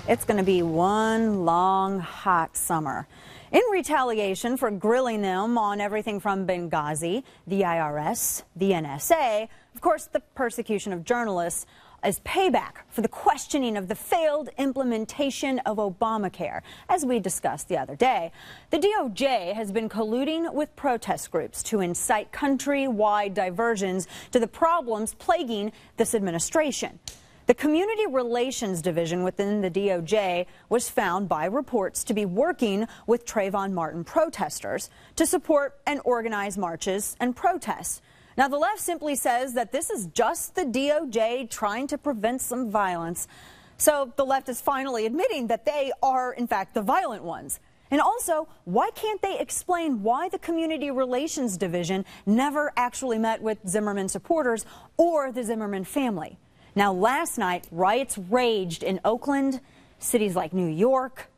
It's going to be one long, hot summer. In retaliation for grilling them on everything from Benghazi, the IRS, the NSA, of course, the persecution of journalists, as payback for the questioning of the failed implementation of Obamacare. As we discussed the other day, the DOJ has been colluding with protest groups to incite countrywide diversions to the problems plaguing this administration. The Community Relations Division within the DOJ was found by reports to be working with Trayvon Martin protesters to support and organize marches and protests. Now, the left simply says that this is just the DOJ trying to prevent some violence. So the left is finally admitting that they are, in fact, the violent ones. And also, why can't they explain why the Community Relations Division never actually met with Zimmerman supporters or the Zimmerman family? Now, last night, riots raged in Oakland, cities like New York,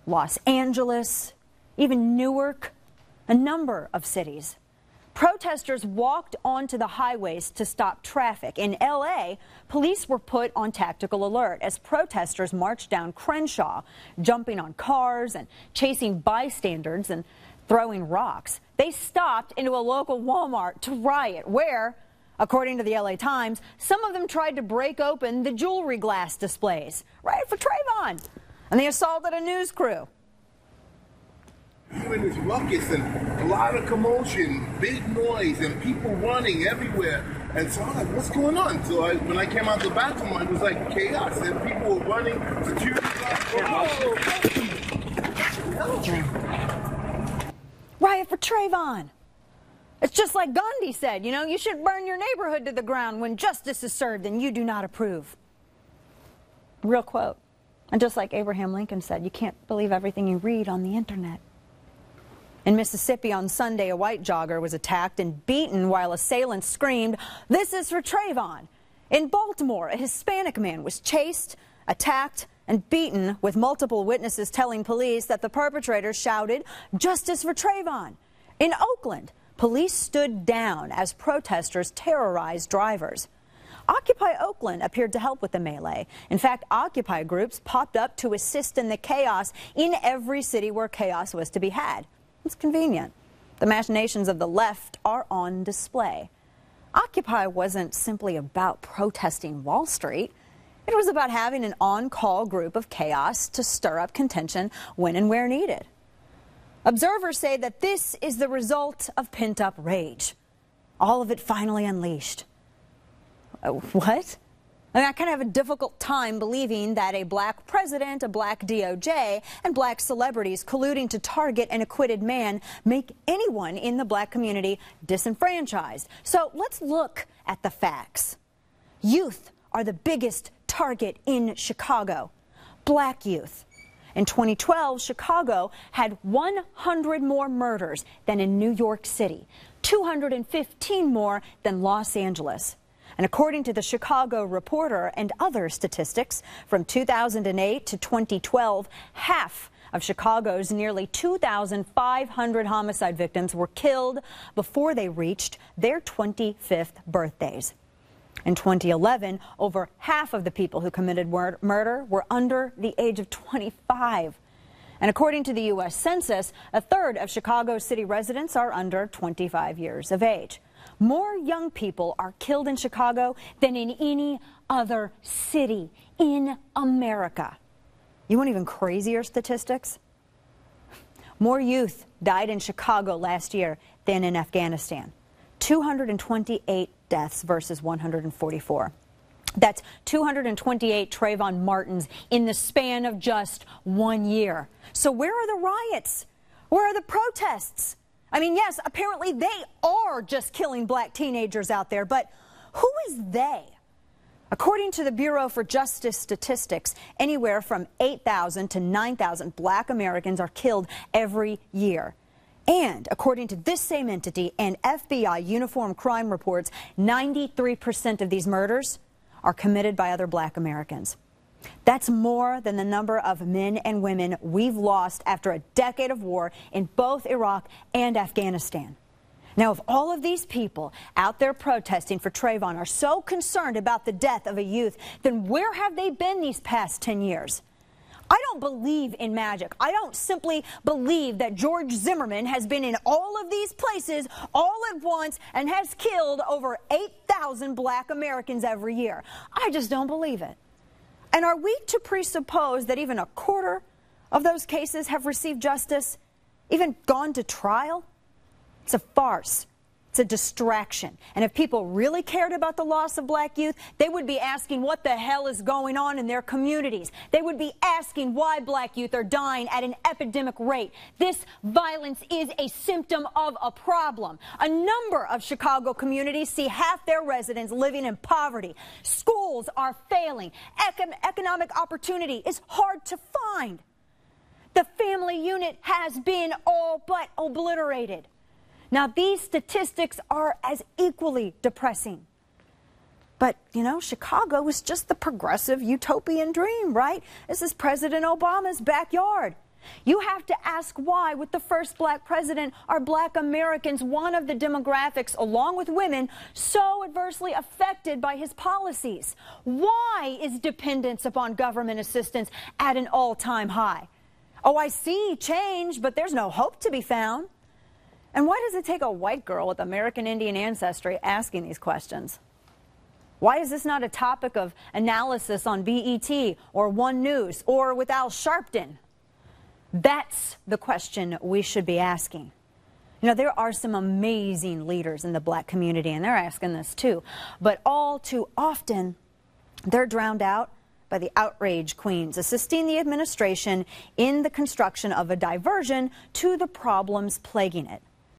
Los Angeles, even Newark, a number of cities. Protesters walked onto the highways to stop traffic. In L.A., police were put on tactical alert as protesters marched down Crenshaw, jumping on cars and chasing bystanders and throwing rocks. They stopped into a local Walmart to riot, where, according to the L.A. Times, some of them tried to break open the jewelry glass displays. Right for Trayvon. And they assaulted a news crew. Hearing this ruckus and a lot of commotion, big noise, and people running everywhere. And so I was like, what's going on? So when I came out the bathroom, it was like chaos. And people were running, security guards. Riot for Trayvon. It's just like Gandhi said, you know, you should burn your neighborhood to the ground when justice is served and you do not approve. Real quote. And just like Abraham Lincoln said, you can't believe everything you read on the internet. In Mississippi on Sunday, a white jogger was attacked and beaten while assailants screamed, "This is for Trayvon." In Baltimore, a Hispanic man was chased, attacked, and beaten, with multiple witnesses telling police that the perpetrators shouted, "Justice for Trayvon." In Oakland, police stood down as protesters terrorized drivers. Occupy Oakland appeared to help with the melee. In fact, Occupy groups popped up to assist in the chaos in every city where chaos was to be had. It's convenient. The machinations of the left are on display. Occupy wasn't simply about protesting Wall Street. It was about having an on-call group of chaos to stir up contention when and where needed. Observers say that this is the result of pent-up rage. All of it finally unleashed. What? I mean, I kind of have a difficult time believing that a black president, a black DOJ, and black celebrities colluding to target an acquitted man make anyone in the black community disenfranchised. So let's look at the facts. Youth are the biggest target in Chicago. Black youth. In 2012, Chicago had 100 more murders than in New York City, 215 more than Los Angeles. And according to the Chicago Reporter and other statistics, from 2008 to 2012, half of Chicago's nearly 2,500 homicide victims were killed before they reached their 25th birthdays. In 2011, over half of the people who committed murder were under the age of 25. And according to the U.S. Census, a third of Chicago city residents are under 25 years of age. More young people are killed in Chicago than in any other city in America. You want even crazier statistics? More youth died in Chicago last year than in Afghanistan. 228 deaths versus 144. That's 228 Trayvon Martins in the span of just 1 year. So where are the riots? Where are the protests? I mean, yes, apparently they are just killing black teenagers out there, but who is they? According to the Bureau for Justice Statistics, anywhere from 8,000 to 9,000 black Americans are killed every year. And according to this same entity and FBI uniform crime reports, 93% of these murders are committed by other black Americans. That's more than the number of men and women we've lost after a decade of war in both Iraq and Afghanistan. Now, if all of these people out there protesting for Trayvon are so concerned about the death of a youth, then where have they been these past 10 years? I don't believe in magic. I don't simply believe that George Zimmerman has been in all of these places all at once and has killed over 8,000 black Americans every year. I just don't believe it. And are we to presuppose that even a quarter of those cases have received justice, even gone to trial? It's a farce. It's a distraction. And if people really cared about the loss of black youth, they would be asking what the hell is going on in their communities. They would be asking why black youth are dying at an epidemic rate. This violence is a symptom of a problem. A number of Chicago communities see half their residents living in poverty. Schools are failing. Economic opportunity is hard to find. The family unit has been all but obliterated. Now, these statistics are as equally depressing. But, you know, Chicago was just the progressive utopian dream, right? This is President Obama's backyard. You have to ask why, with the first black president, are black Americans one of the demographics, along with women, so adversely affected by his policies? Why is dependence upon government assistance at an all-time high? Oh, I see change, but there's no hope to be found. And why does it take a white girl with American Indian ancestry asking these questions? Why is this not a topic of analysis on BET or One News or with Al Sharpton? That's the question we should be asking. You know, there are some amazing leaders in the black community, and they're asking this too. But all too often, they're drowned out by the outrage queens, assisting the administration in the construction of a diversion to the problems plaguing it.